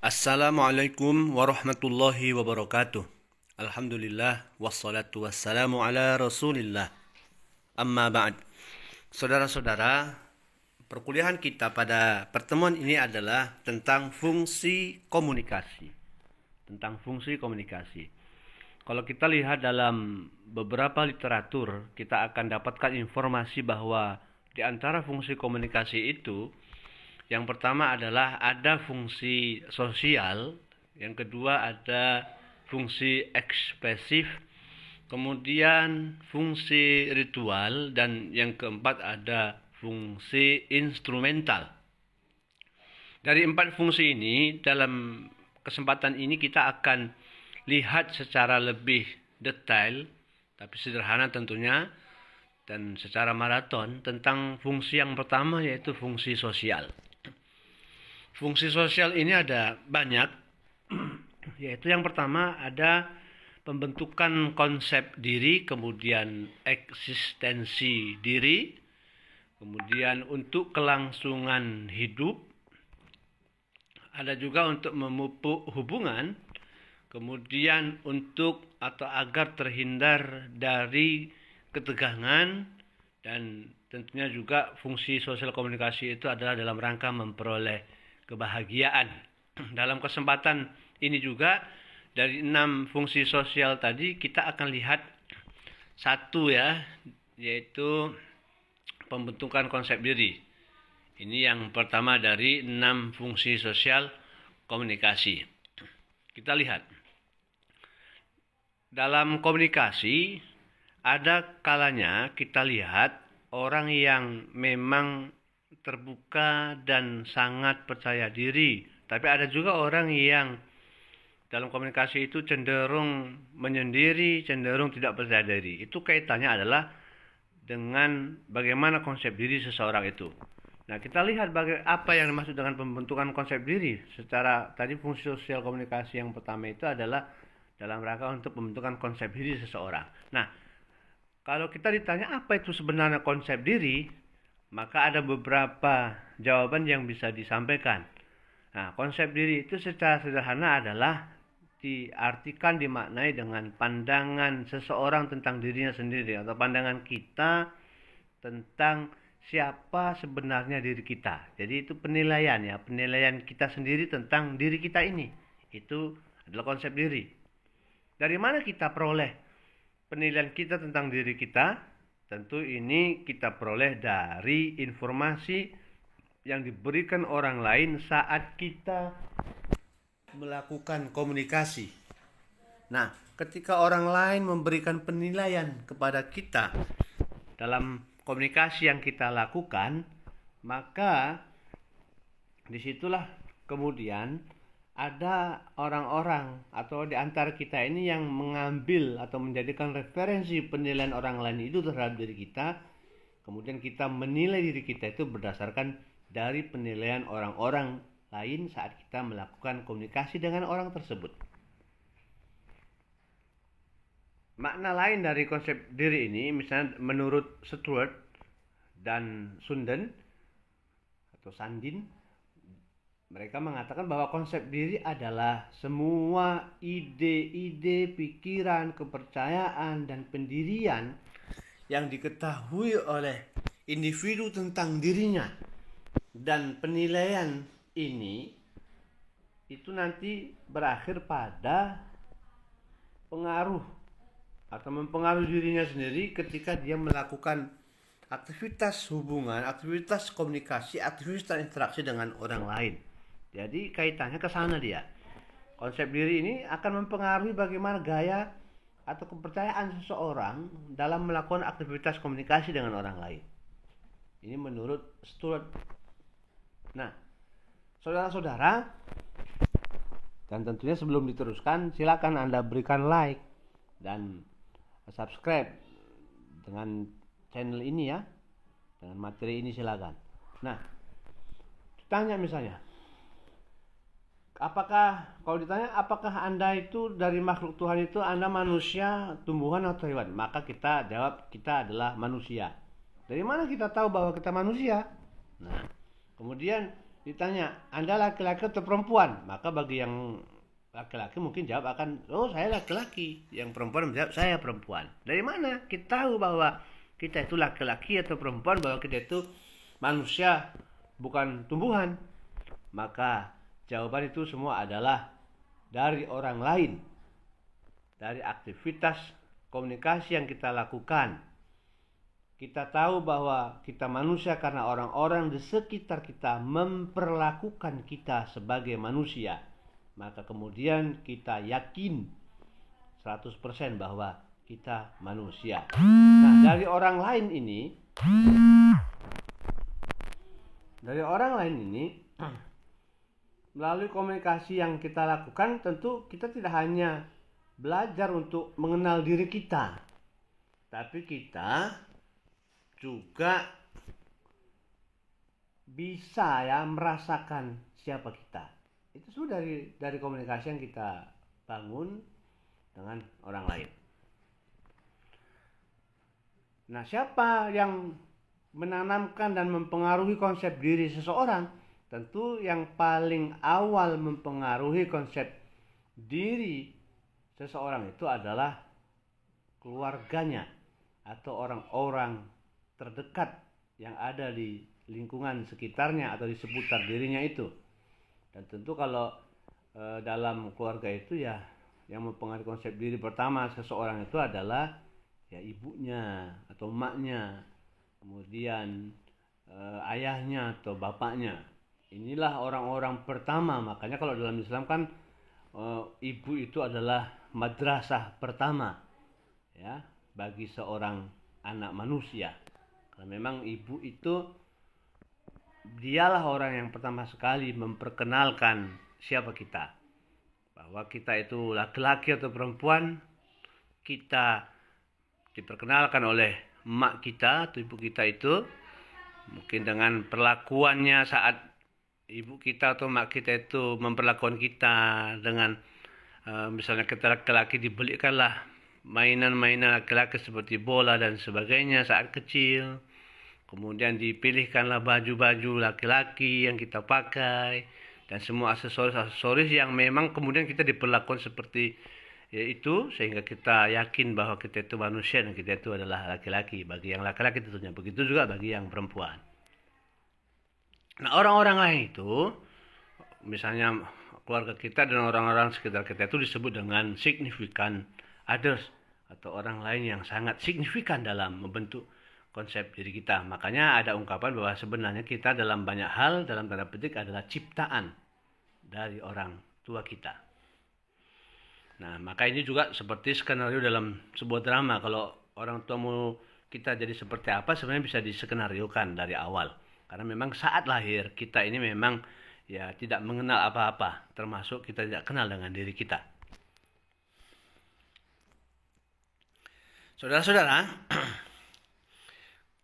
Assalamualaikum warahmatullahi wabarakatuh. Alhamdulillah wassalatu wassalamu ala Rasulillah. Amma ba'd. Saudara-saudara, perkuliahan kita pada pertemuan ini adalah tentang fungsi komunikasi. Kalau kita lihat dalam beberapa literatur, kita akan dapatkan informasi bahwa di antara fungsi komunikasi itu, yang pertama adalah ada fungsi sosial, yang kedua ada fungsi ekspresif, kemudian fungsi ritual, dan yang keempat ada fungsi instrumental. Dari empat fungsi ini, dalam kesempatan ini kita akan lihat secara lebih detail, tapi sederhana tentunya, dan secara maraton tentang fungsi yang pertama, yaitu fungsi sosial. Fungsi sosial ini ada banyak, yaitu yang pertama ada pembentukan konsep diri, kemudian eksistensi diri, kemudian untuk kelangsungan hidup, ada juga untuk memupuk hubungan, kemudian untuk atau agar terhindar dari ketegangan, dan tentunya juga fungsi sosial komunikasi itu adalah dalam rangka memperoleh kebahagiaan. Dalam kesempatan ini juga, dari 6 fungsi sosial tadi kita akan lihat satu ya, yaitu pembentukan konsep diri. Ini yang pertama dari 6 fungsi sosial komunikasi. Kita lihat. Dalam komunikasi ada kalanya kita lihat orang yang memang terbuka dan sangat percaya diri, tapi ada juga orang yang dalam komunikasi itu cenderung menyendiri, cenderung tidak percaya diri. Itu kaitannya adalah dengan bagaimana konsep diri seseorang itu. Nah, kita lihat apa yang dimaksud dengan pembentukan konsep diri. Secara tadi fungsi sosial komunikasi yang pertama itu adalah dalam rangka untuk pembentukan konsep diri seseorang. Nah, kalau kita ditanya apa itu sebenarnya konsep diri, maka ada beberapa jawaban yang bisa disampaikan. Nah, konsep diri itu secara sederhana adalah diartikan, dimaknai dengan pandangan seseorang tentang dirinya sendiri, atau pandangan kita tentang siapa sebenarnya diri kita. Jadi itu penilaian ya, penilaian kita sendiri tentang diri kita ini. Itu adalah konsep diri. Dari mana kita peroleh penilaian kita tentang diri kita? Tentu ini kita peroleh dari informasi yang diberikan orang lain saat kita melakukan komunikasi. Nah, ketika orang lain memberikan penilaian kepada kita dalam komunikasi yang kita lakukan, maka disitulah kemudian ada orang-orang atau di antara kita ini yang mengambil atau menjadikan referensi penilaian orang lain itu terhadap diri kita. Kemudian kita menilai diri kita itu berdasarkan dari penilaian orang-orang lain saat kita melakukan komunikasi dengan orang tersebut. Makna lain dari konsep diri ini, misalnya menurut Stuart dan Sunden atau Sandin, mereka mengatakan bahwa konsep diri adalah semua ide-ide, pikiran, kepercayaan, dan pendirian yang diketahui oleh individu tentang dirinya. Dan penilaian ini itu nanti berakhir pada pengaruh atau mempengaruhi dirinya sendiri ketika dia melakukan aktivitas hubungan, aktivitas komunikasi, aktivitas interaksi dengan orang lain. Jadi kaitannya ke sana dia. Konsep diri ini akan mempengaruhi bagaimana gaya atau kepercayaan seseorang dalam melakukan aktivitas komunikasi dengan orang lain. Ini menurut Stuart. Nah, saudara-saudara, dan tentunya sebelum diteruskan, silakan Anda berikan like dan subscribe dengan channel ini ya, dengan materi ini silakan. Nah, ditanya misalnya, kalau ditanya apakah Anda itu dari makhluk Tuhan itu Anda manusia, tumbuhan atau hewan? Maka kita jawab kita adalah manusia. Dari mana kita tahu bahwa kita manusia? Nah, kemudian Ditanya, Anda laki-laki atau perempuan? Maka bagi yang laki-laki mungkin jawab akan, oh saya laki-laki. Yang perempuan menjawab, saya perempuan. Dari mana kita tahu bahwa kita itu laki-laki atau perempuan, bahwa kita itu manusia, bukan tumbuhan? Maka jawaban itu semua adalah dari orang lain, dari aktivitas komunikasi yang kita lakukan. Kita tahu bahwa kita manusia karena orang-orang di sekitar kita memperlakukan kita sebagai manusia. Maka kemudian kita yakin 100% bahwa kita manusia. Nah, dari orang lain ini melalui komunikasi yang kita lakukan, tentu kita tidak hanya belajar untuk mengenal diri kita, tapi kita juga bisa merasakan siapa kita. Itu sudah dari komunikasi yang kita bangun dengan orang lain. Nah, siapa yang menanamkan dan mempengaruhi konsep diri seseorang? Tentu yang paling awal mempengaruhi konsep diri seseorang itu adalah keluarganya atau orang-orang terdekat yang ada di lingkungan sekitarnya atau di seputar dirinya itu. Dan tentu kalau dalam keluarga itu ya yang mempengaruhi konsep diri pertama seseorang itu adalah ya ibunya atau emaknya, kemudian ayahnya atau bapaknya. Inilah orang-orang pertama. Makanya kalau dalam Islam kan ibu itu adalah madrasah pertama ya bagi seorang anak manusia. Karena memang ibu itu dialah orang yang pertama sekali memperkenalkan siapa kita. Bahwa kita itu laki-laki atau perempuan, kita diperkenalkan oleh emak kita atau ibu kita itu. Mungkin dengan perlakuannya saat ibu kita atau emak kita itu memperlakukan kita dengan misalnya kita laki-laki dibelikanlah mainan-mainan laki-laki seperti bola dan sebagainya saat kecil. Kemudian dipilihkanlah baju-baju laki-laki yang kita pakai dan semua aksesoris-aksesoris yang memang kemudian kita diperlakukan seperti itu, sehingga kita yakin bahwa kita itu manusia dan kita itu adalah laki-laki. Bagi yang laki-laki tentunya, begitu juga bagi yang perempuan. Nah, orang-orang lain itu, misalnya keluarga kita dan orang-orang sekitar kita itu disebut dengan significant others atau orang lain yang sangat signifikan dalam membentuk konsep diri kita. Makanya ada ungkapan bahwa sebenarnya kita dalam banyak hal dalam tanda petik adalah ciptaan dari orang tua kita. Nah, maka ini juga seperti skenario dalam sebuah drama. Kalau orang tua mau kita jadi seperti apa sebenarnya bisa diskenariokan dari awal. Karena memang saat lahir kita ini memang ya tidak mengenal apa-apa, termasuk kita tidak kenal dengan diri kita. Saudara-saudara,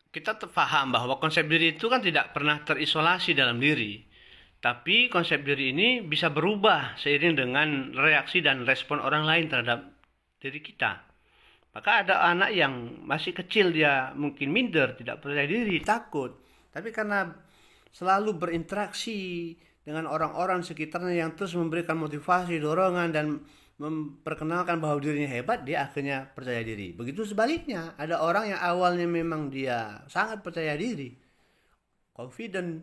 kita paham bahwa konsep diri itu kan tidak pernah terisolasi dalam diri. Tapi konsep diri ini bisa berubah seiring dengan reaksi dan respon orang lain terhadap diri kita. Maka ada anak yang masih kecil, dia mungkin minder, tidak percaya diri, takut. Tapi karena selalu berinteraksi dengan orang-orang sekitarnya yang terus memberikan motivasi, dorongan, dan memperkenalkan bahwa dirinya hebat, dia akhirnya percaya diri. Begitu sebaliknya, ada orang yang awalnya memang dia sangat percaya diri, confident,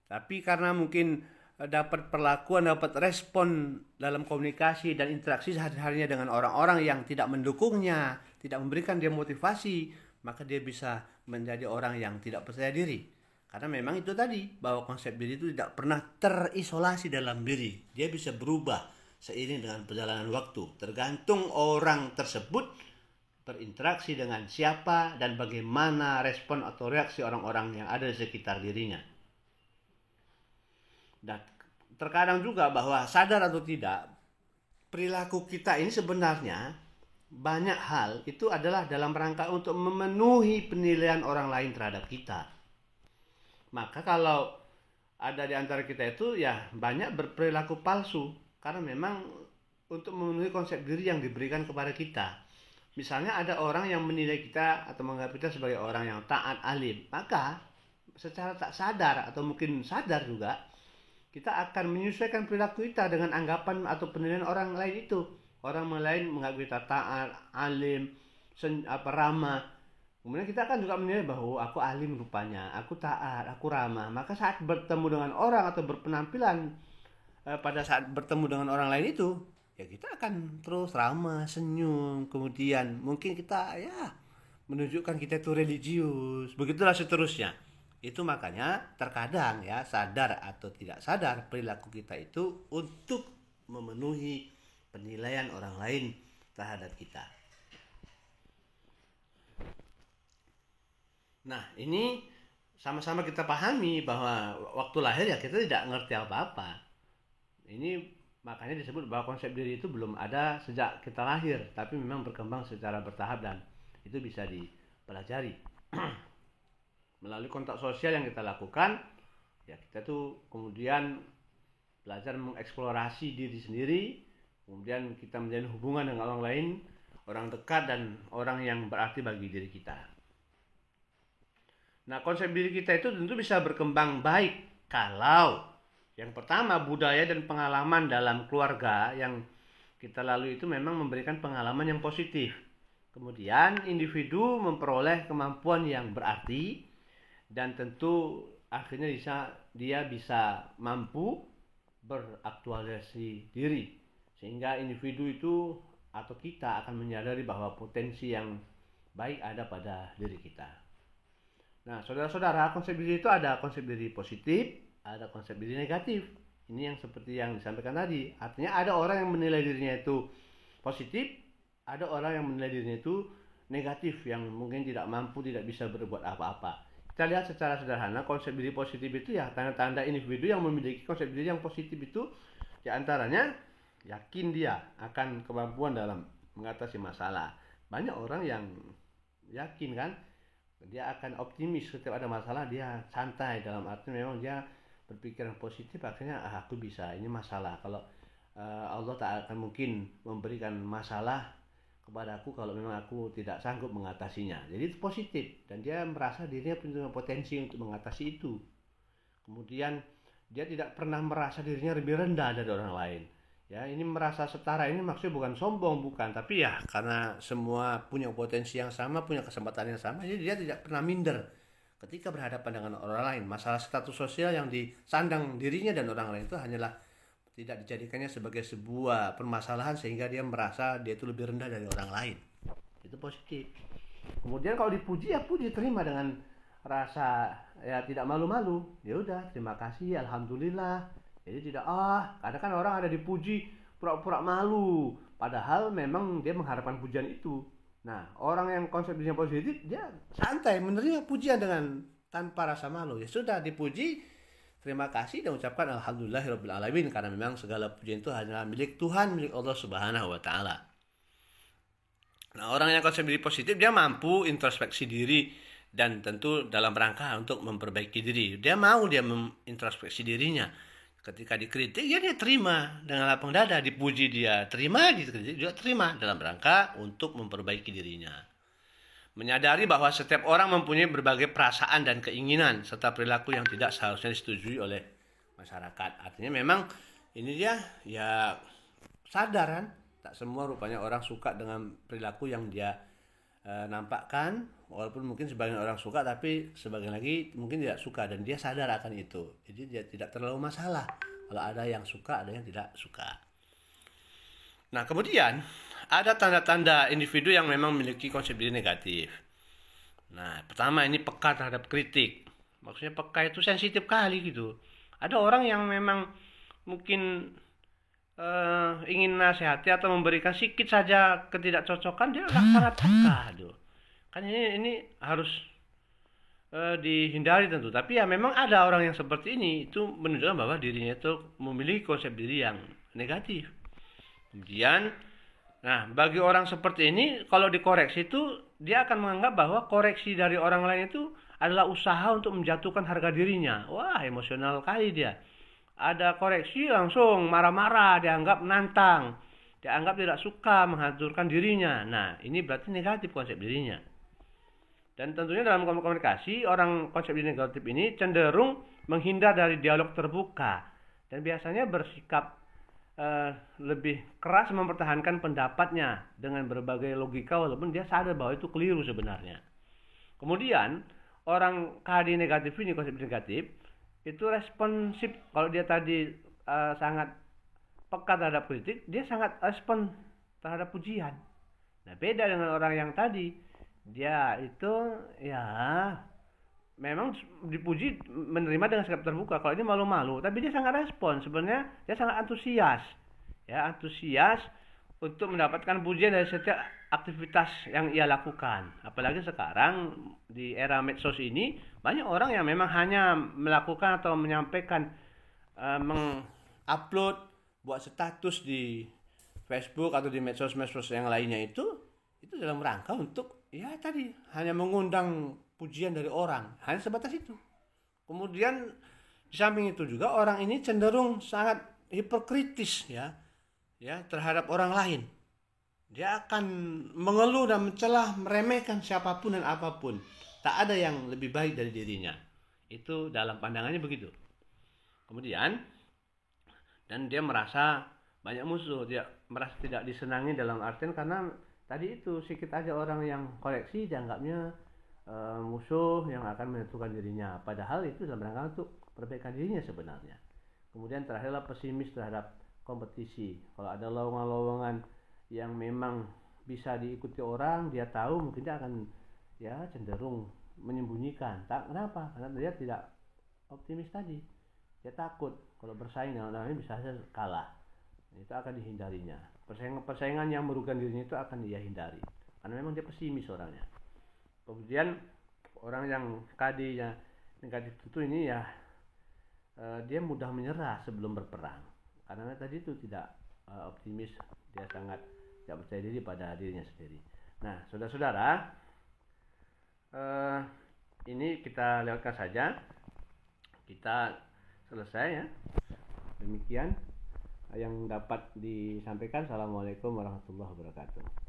tapi karena mungkin dapat perlakuan, dapat respon dalam komunikasi dan interaksi sehari-harinya dengan orang-orang yang tidak mendukungnya, tidak memberikan dia motivasi, maka dia bisa menjadi orang yang tidak percaya diri. Karena memang itu tadi, bahwa konsep diri itu tidak pernah terisolasi dalam diri. Dia bisa berubah seiring dengan perjalanan waktu, tergantung orang tersebut berinteraksi dengan siapa dan bagaimana respon atau reaksi orang-orang yang ada di sekitar dirinya. Dan terkadang juga bahwa sadar atau tidak, perilaku kita ini sebenarnya banyak hal itu adalah dalam rangka untuk memenuhi penilaian orang lain terhadap kita. Maka kalau ada di antara kita itu ya banyak berperilaku palsu, karena memang untuk memenuhi konsep diri yang diberikan kepada kita. Misalnya ada orang yang menilai kita atau menganggap kita sebagai orang yang taat, alim. Maka secara tak sadar atau mungkin sadar juga, kita akan menyesuaikan perilaku kita dengan anggapan atau penilaian orang lain itu. Orang lain menganggap kita taat, alim, ramah. Kemudian kita akan juga menilai bahwa aku alim rupanya, aku taat, aku ramah. Maka saat bertemu dengan orang atau berpenampilan pada saat bertemu dengan orang lain itu, ya kita akan terus ramah, senyum. Kemudian mungkin kita ya menunjukkan kita itu religius. Begitulah seterusnya. Itu makanya terkadang ya, sadar atau tidak sadar, perilaku kita itu untuk memenuhi penilaian orang lain terhadap kita. Nah, ini sama-sama kita pahami bahwa waktu lahir ya kita tidak ngerti apa-apa. Ini makanya disebut bahwa konsep diri itu belum ada sejak kita lahir, tapi memang berkembang secara bertahap dan itu bisa dipelajari. Melalui kontak sosial yang kita lakukan, ya kita tuh kemudian belajar mengeksplorasi diri sendiri, kemudian kita menjalin hubungan dengan orang lain, orang dekat dan orang yang berarti bagi diri kita. Nah, konsep diri kita itu tentu bisa berkembang baik kalau yang pertama budaya dan pengalaman dalam keluarga yang kita lalui itu memang memberikan pengalaman yang positif. Kemudian individu memperoleh kemampuan yang berarti dan tentu akhirnya dia bisa mampu beraktualisasi diri sehingga individu itu atau kita akan menyadari bahwa potensi yang baik ada pada diri kita. Nah, saudara-saudara, konsep diri itu ada konsep diri positif, ada konsep diri negatif. Ini yang seperti yang disampaikan tadi. Artinya ada orang yang menilai dirinya itu positif, ada orang yang menilai dirinya itu negatif, yang mungkin tidak mampu, tidak bisa berbuat apa-apa. Kita lihat secara sederhana, konsep diri positif itu ya tanda-tanda individu yang memiliki konsep diri yang positif itu diantaranya yakin dia akan kemampuan dalam mengatasi masalah. Banyak orang yang yakin kan, dia akan optimis setiap ada masalah, dia santai, dalam arti memang dia berpikiran positif, akhirnya aku bisa, ini masalah. Kalau Allah tak akan mungkin memberikan masalah kepadaku kalau memang aku tidak sanggup mengatasinya. Jadi itu positif dan dia merasa dirinya punya potensi untuk mengatasi itu. Kemudian dia tidak pernah merasa dirinya lebih rendah dari orang lain. Ya, ini merasa setara ini maksudnya bukan sombong, bukan, tapi ya karena semua punya potensi yang sama, punya kesempatan yang sama, jadi dia tidak pernah minder ketika berhadapan dengan orang lain. Masalah status sosial yang disandang dirinya dan orang lain itu hanyalah tidak dijadikannya sebagai sebuah permasalahan sehingga dia merasa dia itu lebih rendah dari orang lain. Itu positif. Kemudian kalau dipuji ya puji, terima dengan rasa ya tidak malu-malu. Ya udah, terima kasih, alhamdulillah. Jadi tidak kadang kan orang ada dipuji pura-pura malu, padahal memang dia mengharapkan pujian itu. Nah, orang yang konsep dirinya positif, dia santai menerima pujian dengan tanpa rasa malu. Ya sudah, dipuji, terima kasih dan ucapkan alhamdulillahirabbil alamin, karena memang segala pujian itu hanyalah milik Tuhan, milik Allah Subhanahu wa taala. Nah, orang yang konsep diri positif dia mampu introspeksi diri dan tentu dalam rangka untuk memperbaiki diri. Dia mau mengintrospeksi dirinya. Ketika dikritik dia terima dengan lapang dada, dipuji dia terima, dikritik juga terima dalam rangka untuk memperbaiki dirinya. Menyadari bahwa setiap orang mempunyai berbagai perasaan dan keinginan serta perilaku yang tidak seharusnya disetujui oleh masyarakat. Artinya memang ini dia ya sadar kan, tak semua rupanya orang suka dengan perilaku yang dia nampakkan, walaupun mungkin sebagian orang suka tapi sebagian lagi mungkin tidak suka dan dia sadar akan itu. Jadi dia tidak terlalu masalah kalau ada yang suka, ada yang tidak suka. Nah, kemudian ada tanda-tanda individu yang memang memiliki konsep diri negatif. Nah, pertama ini peka terhadap kritik. Maksudnya peka itu sensitif kali gitu. Ada orang yang memang mungkin ingin nasihati atau memberikan sedikit saja ketidakcocokan, dia sangat peka tuh. Kan ini harus dihindari tentu. Tapi ya memang ada orang yang seperti ini, itu menunjukkan bahwa dirinya itu memiliki konsep diri yang negatif. Kemudian, nah bagi orang seperti ini kalau dikoreksi itu dia akan menganggap bahwa koreksi dari orang lain itu adalah usaha untuk menjatuhkan harga dirinya. Wah, emosional kali dia. Ada koreksi langsung marah-marah, dianggap menantang, dianggap tidak suka, menghancurkan dirinya. Nah, ini berarti negatif konsep dirinya. Dan tentunya dalam komunikasi, orang konsep diri negatif ini cenderung menghindar dari dialog terbuka. dan biasanya bersikap lebih keras mempertahankan pendapatnya dengan berbagai logika walaupun dia sadar bahwa itu keliru sebenarnya. Kemudian orang KD negatif ini, konsep negatif, itu responsif. Kalau dia tadi sangat peka terhadap kritik, dia sangat respon terhadap pujian. Nah, beda dengan orang yang tadi, dia itu ya memang dipuji, menerima dengan sikap terbuka. Kalau ini malu-malu, tapi dia sangat respon. Sebenarnya dia sangat antusias, ya antusias untuk mendapatkan pujian dari setiap aktivitas yang ia lakukan. Apalagi sekarang di era medsos ini banyak orang yang memang hanya melakukan atau menyampaikan, mengupload, buat status di Facebook atau di medsos-medsos yang lainnya itu dalam rangka untuk ya tadi hanya mengundang pujian dari orang, hanya sebatas itu. Kemudian di samping itu juga orang ini cenderung sangat hiperkritis ya terhadap orang lain. Dia akan mengeluh dan mencela, meremehkan siapapun dan apapun. Tak ada yang lebih baik dari dirinya. Itu dalam pandangannya begitu. Kemudian dan dia merasa banyak musuh, dia merasa tidak disenangi dalam artian karena tadi itu sedikit aja orang yang koreksi dianggapnya musuh yang akan menentukan dirinya, padahal itu dalam rangka untuk perbaikan dirinya sebenarnya. Kemudian terakhirlah pesimis terhadap kompetisi. Kalau ada lowongan-lowongan yang memang bisa diikuti orang, dia tahu mungkin dia akan ya cenderung menyembunyikan. Kenapa? Karena dia tidak optimis tadi. Dia takut kalau bersaing dengan orang lain bisa saja kalah. Itu akan dihindarinya. Persaingan yang merugikan dirinya itu akan dia hindari. Karena memang dia pesimis orangnya. Kemudian orang yang KD-nya negatif itu ini ya dia mudah menyerah sebelum berperang. Karena tadi itu tidak optimis, dia sangat tidak percaya diri pada dirinya sendiri. Nah, saudara-saudara, ini kita lewatkan saja. Kita selesai ya. Demikian yang dapat disampaikan. Assalamualaikum warahmatullahi wabarakatuh.